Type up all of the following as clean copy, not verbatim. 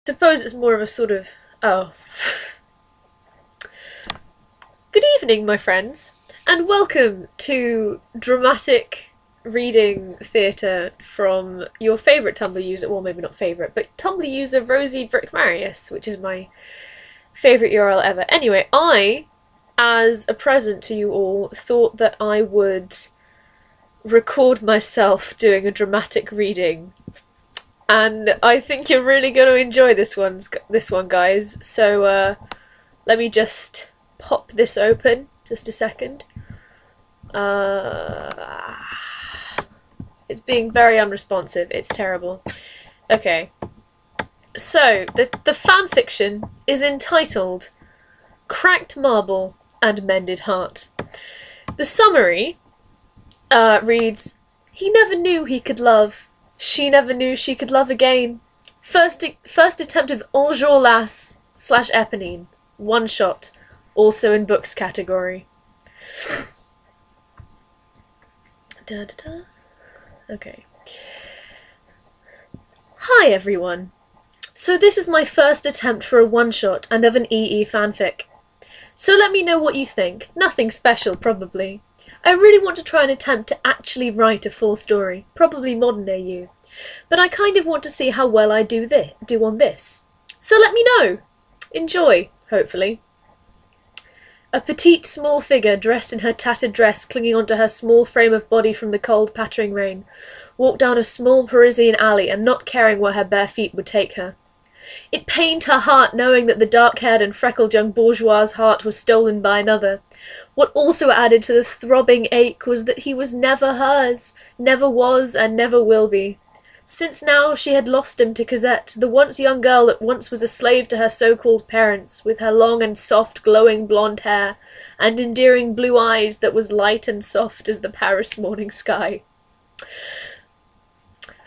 Suppose it's more of a sort of... Oh. Good evening, my friends, and welcome to dramatic reading theatre from your favourite Tumblr user, well maybe not favourite, but Tumblr user Rosie Brick Marius, which is my favourite URL ever. Anyway, I, as a present to you all, thought that I would record myself doing a dramatic reading. And I think you're really going to enjoy this one, guys. So let me just pop this open, just a second. It's being very unresponsive. It's terrible. Okay. So the fanfiction is entitled "Cracked Marble and Mended Heart." The summary reads: "He never knew he could love. She never knew she could love again. First attempt of Enjolras / Eponine. One shot. Also in books category." Da, da, da. Okay. Hi everyone. So this is my first attempt for a one-shot and of an EE fanfic. So let me know what you think. Nothing special, probably. I really want to try and attempt to actually write a full story, probably modern AU. But I kind of want to see how well I do on this. So let me know. Enjoy, hopefully. A petite, small figure, dressed in her tattered dress, clinging onto her small frame of body from the cold, pattering rain, walked down a small Parisian alley and not caring where her bare feet would take her. It pained her heart knowing that the dark-haired and freckled young bourgeois' heart was stolen by another. What also added to the throbbing ache was that he was never hers, never was and never will be. Since now she had lost him to Cosette, the once young girl that once was a slave to her so-called parents, with her long and soft glowing blonde hair, and endearing blue eyes that was light and soft as the Paris morning sky.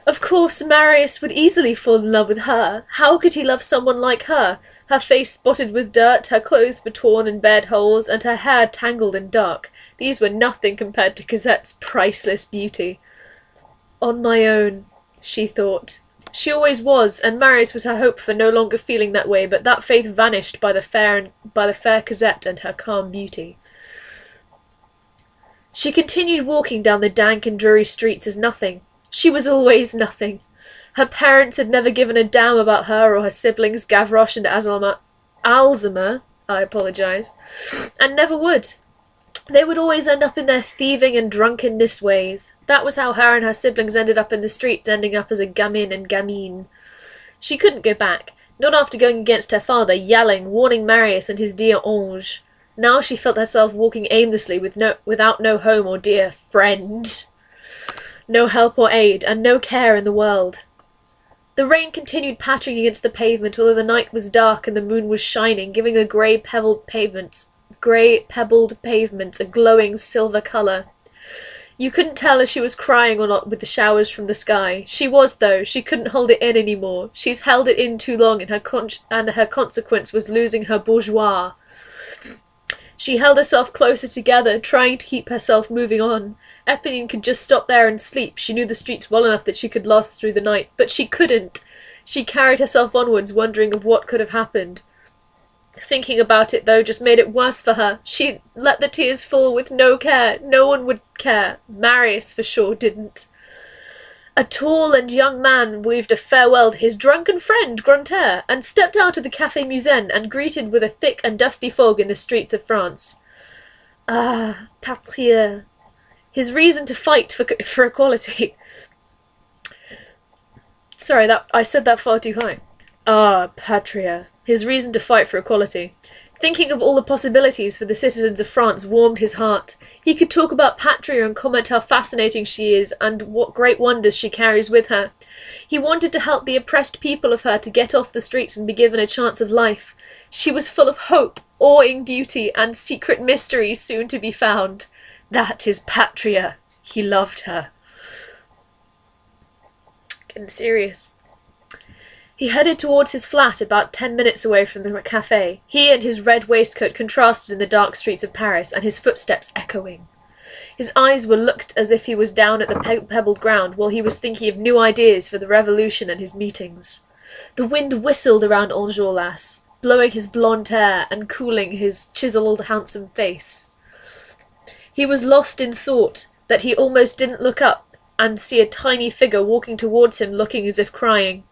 Of course, Marius would easily fall in love with her. How could he love someone like her? Her face spotted with dirt, her clothes betorn and bared holes, and her hair tangled and dark. These were nothing compared to Cosette's priceless beauty. On my own, she thought. She always was, and Marius was her hope for no longer feeling that way, but that faith vanished by the fair Cosette and her calm beauty. She continued walking down the dank and dreary streets as nothing. She was always nothing. Her parents had never given a damn about her or her siblings, Gavroche and Alzheimer, I apologise, and never would. They would always end up in their thieving and drunkenness ways. That was how her and her siblings ended up in the streets, ending up as a gamine and gamine. She couldn't go back, not after going against her father, yelling, warning Marius and his dear Ange. Now she felt herself walking aimlessly without no home or dear friend. No help or aid, and no care in the world. The rain continued pattering against the pavement, although the night was dark and the moon was shining, giving the grey pebbled pavements a glowing silver colour. You couldn't tell if she was crying or not with the showers from the sky. She was, though. She couldn't hold it in any more. She's held it in too long, and her consequence was losing her bourgeois. She held herself closer together, trying to keep herself moving on. Eponine could just stop there and sleep. She knew the streets well enough that she could last through the night, but she couldn't. She carried herself onwards, wondering of what could have happened. Thinking about it, though, just made it worse for her. She let the tears fall with no care. No one would care. Marius, for sure, didn't. A tall and young man waved a farewell to his drunken friend, Grantaire, and stepped out of the Café Musain and greeted with a thick and dusty fog in the streets of France. Ah, Patria. His reason to fight for equality. Sorry, I said that far too high. Ah, Patria. His reason to fight for equality. Thinking of all the possibilities for the citizens of France warmed his heart. He could talk about Patria and comment how fascinating she is and what great wonders she carries with her. He wanted to help the oppressed people of her to get off the streets and be given a chance of life. She was full of hope, awing beauty, and secret mysteries soon to be found. That is Patria. He loved her. Getting serious. He headed towards his flat about 10 minutes away from the café. He and his red waistcoat contrasted in the dark streets of Paris, and his footsteps echoing. His eyes were looked as if he was down at the pebbled ground, while he was thinking of new ideas for the revolution and his meetings. The wind whistled around Enjolras, blowing his blonde hair and cooling his chiselled, handsome face. He was lost in thought that he almost didn't look up and see a tiny figure walking towards him, looking as if crying.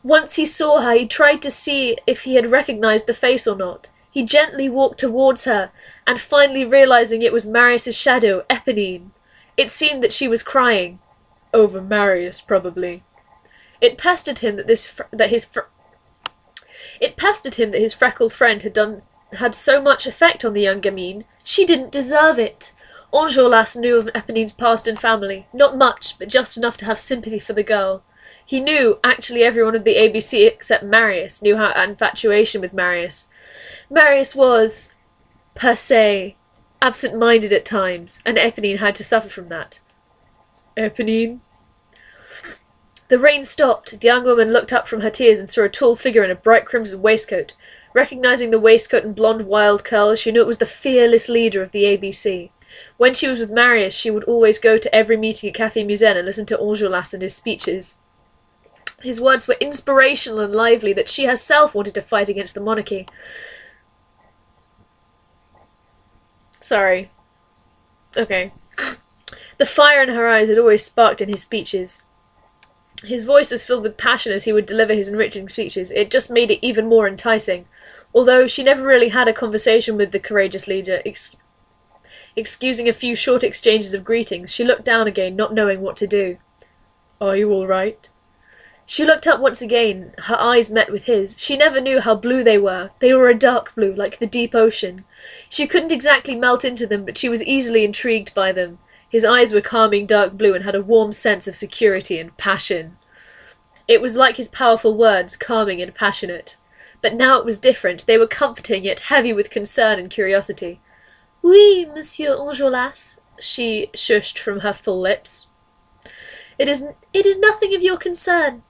Once he saw her, he tried to see if he had recognised the face or not. He gently walked towards her, and finally realising it was Marius's shadow, Éponine. It seemed that she was crying. Over Marius, probably. It pestered him that his freckled friend had so much effect on the young gamine. She didn't deserve it. Enjolras knew of Éponine's past and family. Not much, but just enough to have sympathy for the girl. He knew actually everyone of the ABC except Marius knew her infatuation with Marius. Marius was, per se, absent-minded at times, and Éponine had to suffer from that. Éponine? The rain stopped. The young woman looked up from her tears and saw a tall figure in a bright crimson waistcoat. Recognising the waistcoat and blonde wild curls, she knew it was the fearless leader of the ABC. When she was with Marius, she would always go to every meeting at Café Musain and listen to Enjolras and his speeches. His words were inspirational and lively that she herself wanted to fight against the monarchy. Sorry. Okay. The fire in her eyes had always sparked in his speeches. His voice was filled with passion as he would deliver his enriching speeches. It just made it even more enticing. Although she never really had a conversation with the courageous leader, excusing a few short exchanges of greetings, she looked down again, not knowing what to do. Are you all right? She looked up once again. Her eyes met with his. She never knew how blue they were. They were a dark blue, like the deep ocean. She couldn't exactly melt into them, but she was easily intrigued by them. His eyes were calming dark blue and had a warm sense of security and passion. It was like his powerful words, calming and passionate. But now it was different. They were comforting, yet heavy with concern and curiosity. Oui, Monsieur Enjolras, she shushed from her full lips. It is nothing of your concern.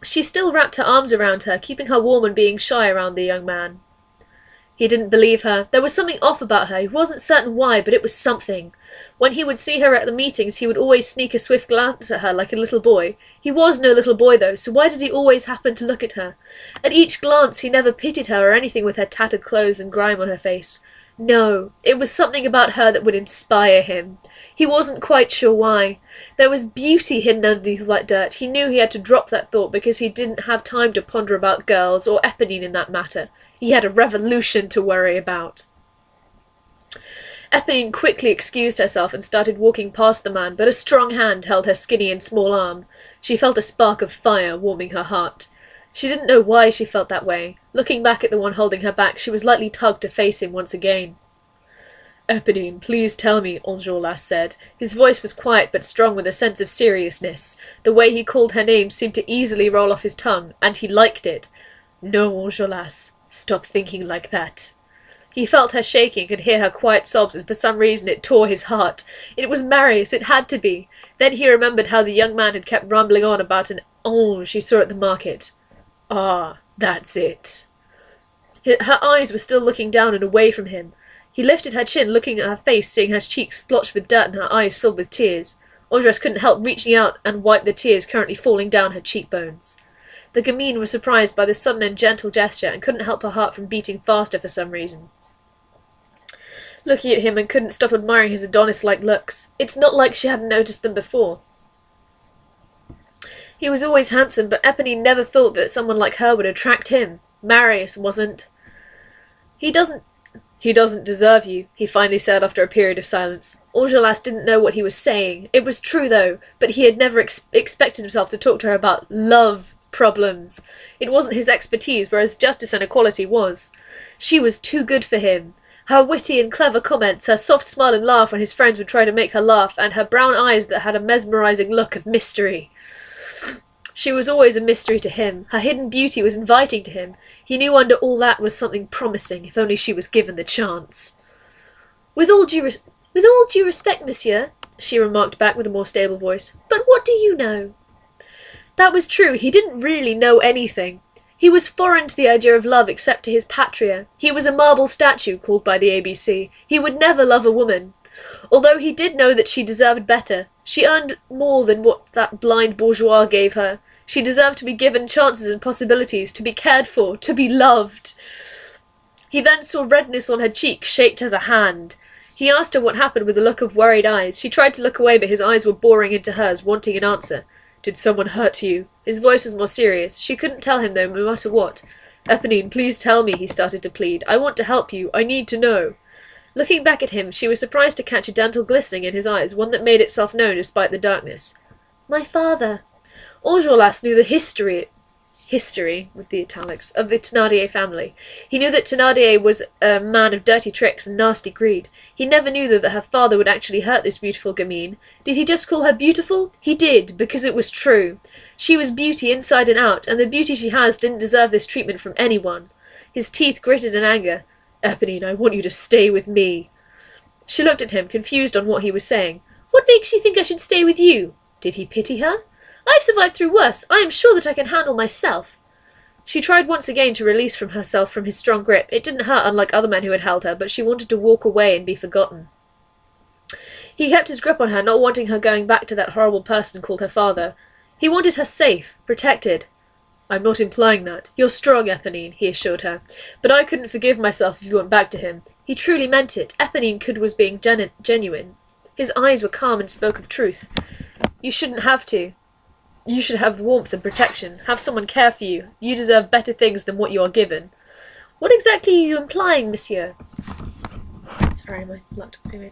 She still wrapped her arms around her, keeping her warm and being shy around the young man. He didn't believe her. There was something off about her. He wasn't certain why, but it was something. When he would see her at the meetings, he would always sneak a swift glance at her like a little boy. He was no little boy, though, so why did he always happen to look at her? At each glance he never pitied her or anything with her tattered clothes and grime on her face. No, it was something about her that would inspire him. He wasn't quite sure why. There was beauty hidden underneath that dirt. He knew he had to drop that thought because he didn't have time to ponder about girls or Éponine in that matter. He had a revolution to worry about. Éponine quickly excused herself and started walking past the man, but a strong hand held her skinny and small arm. She felt a spark of fire warming her heart. She didn't know why she felt that way. Looking back at the one holding her back, she was lightly tugged to face him once again. Éponine, please tell me, Enjolras said. His voice was quiet but strong with a sense of seriousness. The way he called her name seemed to easily roll off his tongue, and he liked it. No, Enjolras, stop thinking like that. He felt her shaking, could hear her quiet sobs, and for some reason it tore his heart. It was Marius, it had to be. Then he remembered how the young man had kept rambling on about an ange he saw at the market. Ah, that's it. Her eyes were still looking down and away from him. He lifted her chin, looking at her face, seeing her cheeks splotched with dirt and her eyes filled with tears. Enjolras couldn't help reaching out and wipe the tears currently falling down her cheekbones. The gamine was surprised by the sudden and gentle gesture and couldn't help her heart from beating faster for some reason. Looking at him and couldn't stop admiring his Adonis-like looks. It's not like she hadn't noticed them before. He was always handsome, but Éponine never thought that someone like her would attract him. Marius wasn't. He doesn't deserve you, he finally said after a period of silence. Enjolras didn't know what he was saying. It was true, though, but he had never expected himself to talk to her about love problems. It wasn't his expertise, whereas justice and equality was. She was too good for him. Her witty and clever comments, her soft smile and laugh when his friends would try to make her laugh, and her brown eyes that had a mesmerising look of mystery. She was always a mystery to him. Her hidden beauty was inviting to him. He knew under all that was something promising, if only she was given the chance. With all due respect, monsieur, she remarked back with a more stable voice, but what do you know? That was true. He didn't really know anything. He was foreign to the idea of love except to his patria. He was a marble statue, called by the ABC. He would never love a woman. Although he did know that she deserved better. She earned more than what that blind bourgeois gave her. She deserved to be given chances and possibilities, to be cared for, to be loved. He then saw redness on her cheek, shaped as a hand. He asked her what happened with a look of worried eyes. She tried to look away, but his eyes were boring into hers, wanting an answer. Did someone hurt you? His voice was more serious. She couldn't tell him, though, no matter what. Eponine, please tell me, he started to plead. I want to help you. I need to know. Looking back at him, she was surprised to catch a gentle glistening in his eyes, one that made itself known despite the darkness. My father. Enjolras knew the history, with the italics, of the Thénardier family. He knew that Thénardier was a man of dirty tricks and nasty greed. He never knew, though, that her father would actually hurt this beautiful gamine. Did he just call her beautiful? He did, because it was true. She was beauty inside and out, and the beauty she has didn't deserve this treatment from anyone. His teeth gritted in anger. Eponine, I want you to stay with me. She looked at him, confused on what he was saying. What makes you think I should stay with you? Did he pity her? I've survived through worse. I am sure that I can handle myself. She tried once again to release herself from his strong grip. It didn't hurt, unlike other men who had held her, but she wanted to walk away and be forgotten. He kept his grip on her, not wanting her going back to that horrible person called her father. He wanted her safe, protected. I'm not implying that. You're strong, Eponine, he assured her. But I couldn't forgive myself if you went back to him. He truly meant it. Eponine was being genuine. His eyes were calm and spoke of truth. You shouldn't have to. You should have warmth and protection. Have someone care for you. You deserve better things than what you are given. What exactly are you implying, monsieur? Sorry, my laptop came in.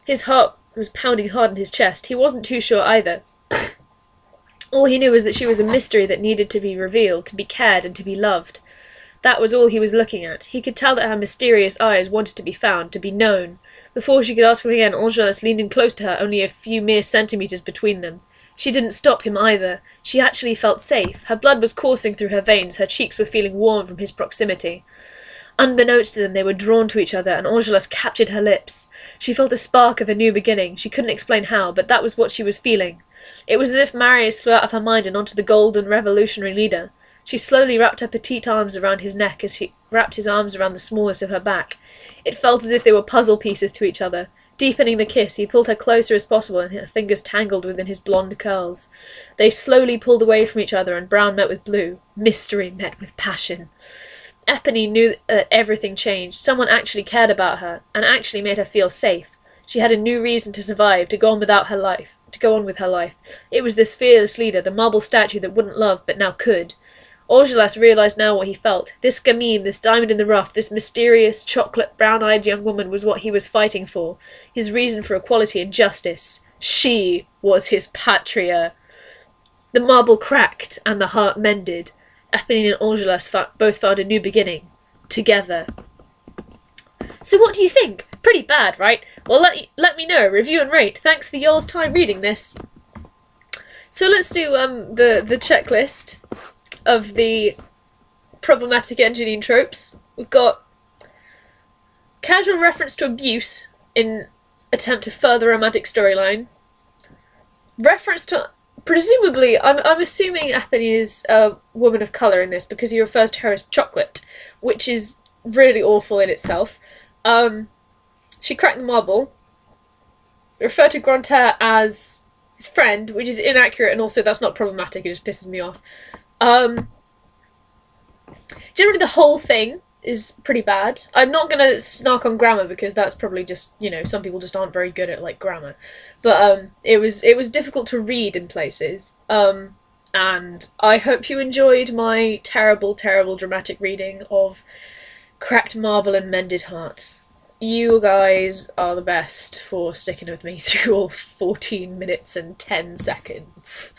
His heart was pounding hard in his chest. He wasn't too sure either. All he knew was that she was a mystery that needed to be revealed, to be cared and to be loved. That was all he was looking at. He could tell that her mysterious eyes wanted to be found, to be known. Before she could ask him again, Enjolras leaned in close to her, only a few mere centimetres between them. She didn't stop him either. She actually felt safe. Her blood was coursing through her veins, her cheeks were feeling warm from his proximity. Unbeknownst to them, they were drawn to each other, and Enjolras captured her lips. She felt a spark of a new beginning. She couldn't explain how, but that was what she was feeling. It was as if Marius flew out of her mind and onto the golden revolutionary leader. She slowly wrapped her petite arms around his neck as he wrapped his arms around the smallest of her back. It felt as if they were puzzle pieces to each other. Deepening the kiss, he pulled her closer as possible, and her fingers tangled within his blonde curls. They slowly pulled away from each other, and brown met with blue. Mystery met with passion. Eponine knew that everything changed. Someone actually cared about her, and actually made her feel safe. She had a new reason to survive, to go on with her life. It was this fearless leader, the marble statue that wouldn't love, but now could. Enjolras realised now what he felt. This gamine, this diamond in the rough, this mysterious, chocolate, brown-eyed young woman was what he was fighting for. His reason for equality and justice. She was his patria. The marble cracked, and the heart mended. Eponine and Enjolras both found a new beginning. Together. So what do you think? Pretty bad, right? Well, let me know. Review and rate. Thanks for y'all's time reading this. So let's do the checklist of the problematic engineering tropes. We've got casual reference to abuse in attempt to further romantic storyline. Reference to, presumably, I'm assuming Eponine is a woman of colour in this because he refers to her as chocolate, which is really awful in itself. She cracked the marble. Refer to Grantaire as his friend, which is inaccurate, and also that's not problematic, it just pisses me off. Generally the whole thing is pretty bad. I'm not going to snark on grammar because that's probably just, some people just aren't very good at, grammar. But, it was difficult to read in places. And I hope you enjoyed my terrible, terrible dramatic reading of Cracked Marble and Mended Heart. You guys are the best for sticking with me through all 14 minutes and 10 seconds.